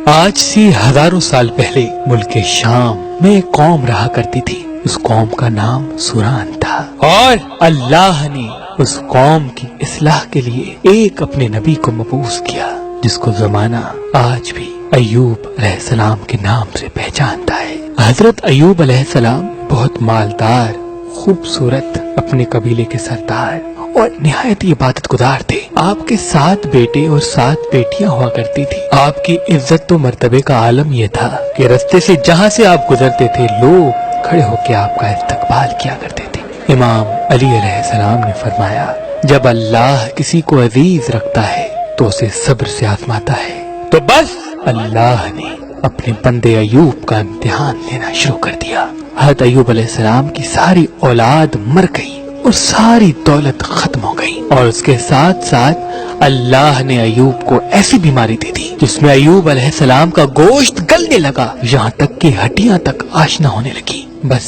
آج سے ہزاروں سال پہلے ملک شام میں ایک قوم رہا کرتی تھی. اس قوم کا نام سوران تھا اور اللہ نے اس قوم کی اصلاح کے لیے ایک اپنے نبی کو مبعوث کیا جس کو زمانہ آج بھی ایوب علیہ السلام کے نام سے پہچانتا ہے. حضرت ایوب علیہ السلام بہت مالدار، خوبصورت، اپنے قبیلے کے سردار اور نہایت عبادت گزار تھے. آپ کے 7 بیٹے اور 7 بیٹیاں ہوا کرتی تھی. آپ کی عزت و مرتبے کا عالم یہ تھا کہ رستے سے جہاں سے آپ گزرتے تھے لوگ کھڑے ہو کے آپ کا استقبال کیا کرتے تھے. امام علی علیہ السلام نے فرمایا، جب اللہ کسی کو عزیز رکھتا ہے تو اسے صبر سے آزماتا ہے. تو بس اللہ نے اپنے بندے ایوب کا امتحان لینا شروع کر دیا. حضرت ایوب علیہ السلام کی ساری اولاد مر گئی اور ساری دولت ختم ہو گئی، اور اس کے ساتھ ساتھ اللہ نے ایوب کو ایسی بیماری دے دی جس میں ایوب علیہ السلام کا گوشت گلنے لگا، یہاں تک کہ ہڈیاں تک آشنا ہونے لگی. بس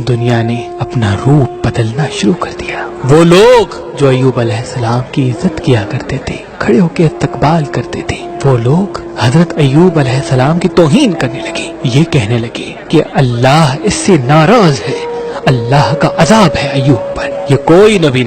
دنیا نے اپنا روپ بدلنا شروع کر دیا. وہ لوگ جو ایوب علیہ السلام کی عزت کیا کرتے تھے، کھڑے ہو کے استقبال کرتے تھے، وہ لوگ حضرت ایوب علیہ السلام کی توہین کرنے لگے. یہ کہنے لگے کہ اللہ اس سے ناراض ہے، اللہ کا عذاب ہے ایوب پر. یہ کوئی نبی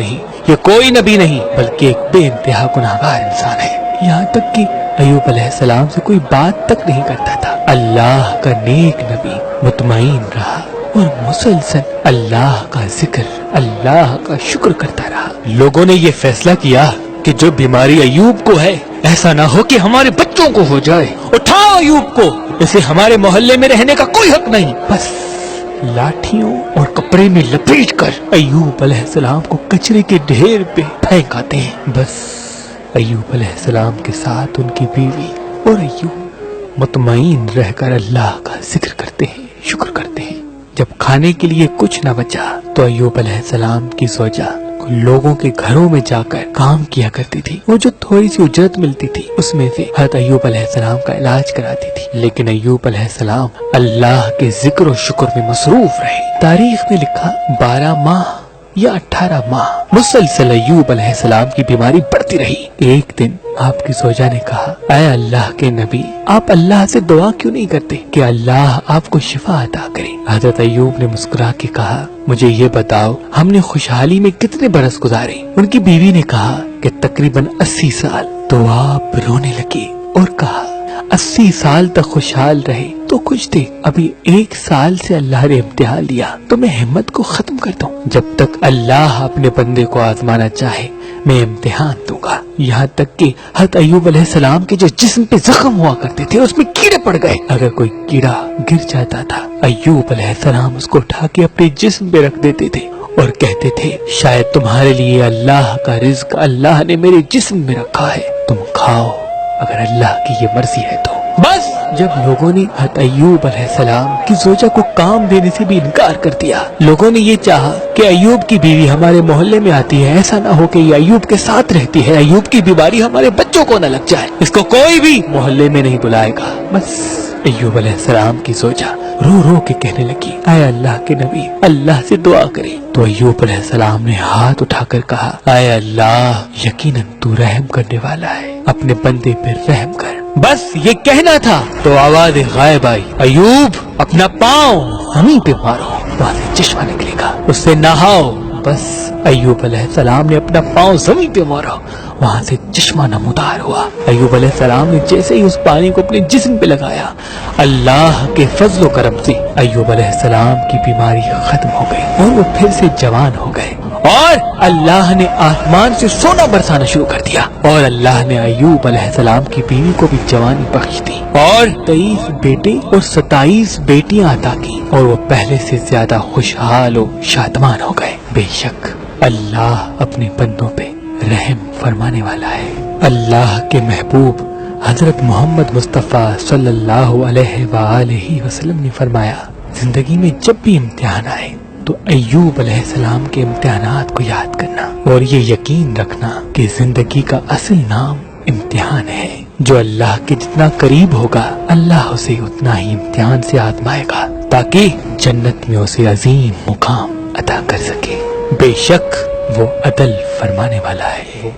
نہیں بلکہ ایک بے انتہا گناہگار انسان ہے. یہاں تک کہ ایوب علیہ السلام سے کوئی بات تک نہیں کرتا تھا. اللہ کا نیک نبی مطمئن رہا اور مسلسل اللہ کا ذکر، اللہ کا شکر کرتا رہا. لوگوں نے یہ فیصلہ کیا کہ جو بیماری ایوب کو ہے ایسا نہ ہو کہ ہمارے بچوں کو ہو جائے. اٹھاؤ ایوب کو، اسے ہمارے محلے میں رہنے کا کوئی حق نہیں. بس لاٹھیوں اور کپڑے میں لپیٹ کر ایوب علیہ السلام کو کچرے کے ڈھیر پہ پھینک آتے ہیں. بس ایوب علیہ السلام کے ساتھ ان کی بیوی اور ایوب مطمئن رہ کر اللہ کا ذکر کرتے ہیں، شکر کرتے ہیں. جب کھانے کے لیے کچھ نہ بچا تو ایوب علیہ السلام کی زوجہ لوگوں کے گھروں میں جا کر کام کیا کرتی تھی. وہ جو تھوڑی سی اجرت ملتی تھی اس میں سے حضرت ایوب علیہ السلام کا علاج کراتی تھی. لیکن ایوب علیہ السلام اللہ کے ذکر و شکر میں مصروف رہے. تاریخ میں لکھا 12 ماہ یا 18 ماہ مسلسل ایوب علیہ السلام کی بیماری بڑھتی رہی. ایک دن آپ کی زوجہ نے کہا، اے اللہ کے نبی، آپ اللہ سے دعا کیوں نہیں کرتے کہ اللہ آپ کو شفا عطا کرے؟ حضرت ایوب نے مسکرا کے کہا، مجھے یہ بتاؤ ہم نے خوشحالی میں کتنے برس گزارے؟ ان کی بیوی نے کہا کہ تقریباً 80 سال. تو آپ رونے لگے اور کہا، 80 سال تک خوشحال رہے تو کچھ تھے، ابھی 1 سال سے اللہ نے امتحان لیا تو میں ہمت کو ختم کر دوں. جب تک اللہ اپنے بندے کو آزمانا چاہے میں امتحان دوں گا. یہاں تک کہ حضرت ایوب علیہ السلام کے جو جسم پہ زخم ہوا کرتے تھے اس میں کیڑے پڑ گئے. اگر کوئی کیڑا گر جاتا تھا ایوب علیہ السلام اس کو اٹھا کے اپنے جسم پہ رکھ دیتے تھے اور کہتے تھے، شاید تمہارے لیے اللہ کا رزق اللہ نے میرے جسم میں رکھا ہے، تم کھاؤ اگر اللہ کی یہ مرضی ہے تو. بس جب لوگوں نے حضرت ایوب علیہ السلام کی زوجہ کو کام دینے سے بھی انکار کر دیا، لوگوں نے یہ چاہا کہ ایوب کی بیوی ہمارے محلے میں آتی ہے، ایسا نہ ہو کہ یہ ایوب کے ساتھ رہتی ہے، ایوب کی بیماری ہمارے بچوں کو نہ لگ جائے، اس کو کوئی بھی محلے میں نہیں بلائے گا. بس ایوب علیہ السلام کی زوجہ رو رو کے کہنے لگی، اے اللہ کے نبی، اللہ سے دعا کرے. تو ایوب علیہ السلام نے ہاتھ اٹھا کر کہا، اے اللہ، یقیناً تو رحم کرنے والا ہے، اپنے بندے پر رحم کر. بس یہ کہنا تھا تو آواز غائب آئی، ایوب اپنا پاؤں زمین پہ مارو، وہاں سے چشمہ نکلے گا، اس سے نہاؤ. بس ایوب علیہ السلام نے اپنا پاؤں زمین پہ مارا، وہاں سے چشمہ نمودار ہوا. ایوب علیہ السلام نے جیسے ہی اس پانی کو اپنے جسم پہ لگایا، اللہ کے فضل و کرم سے ایوب علیہ السلام کی بیماری ختم ہو گئی اور وہ پھر سے جوان ہو گئے. اور اللہ نے آسمان سے سونا برسانا شروع کر دیا، اور اللہ نے ایوب علیہ السلام کی بیوی کو بھی جوانی بخش دی اور 23 بیٹے اور 27 بیٹیاں عطا کی، اور وہ پہلے سے زیادہ خوشحال و شادمان ہو گئے. بے شک اللہ اپنے بندوں پہ رحم فرمانے والا ہے. اللہ کے محبوب حضرت محمد مصطفیٰ صلی اللہ علیہ وآلہ وسلم نے فرمایا، زندگی میں جب بھی امتحان آئے تو ایوب علیہ السلام کے امتحانات کو یاد کرنا اور یہ یقین رکھنا کہ زندگی کا اصل نام امتحان ہے. جو اللہ کے جتنا قریب ہوگا اللہ اسے اتنا ہی امتحان سے آزمائے گا تاکہ جنت میں اسے عظیم مقام عطا کر سکے. بے شک وہ عدل فرمانے والا ہے.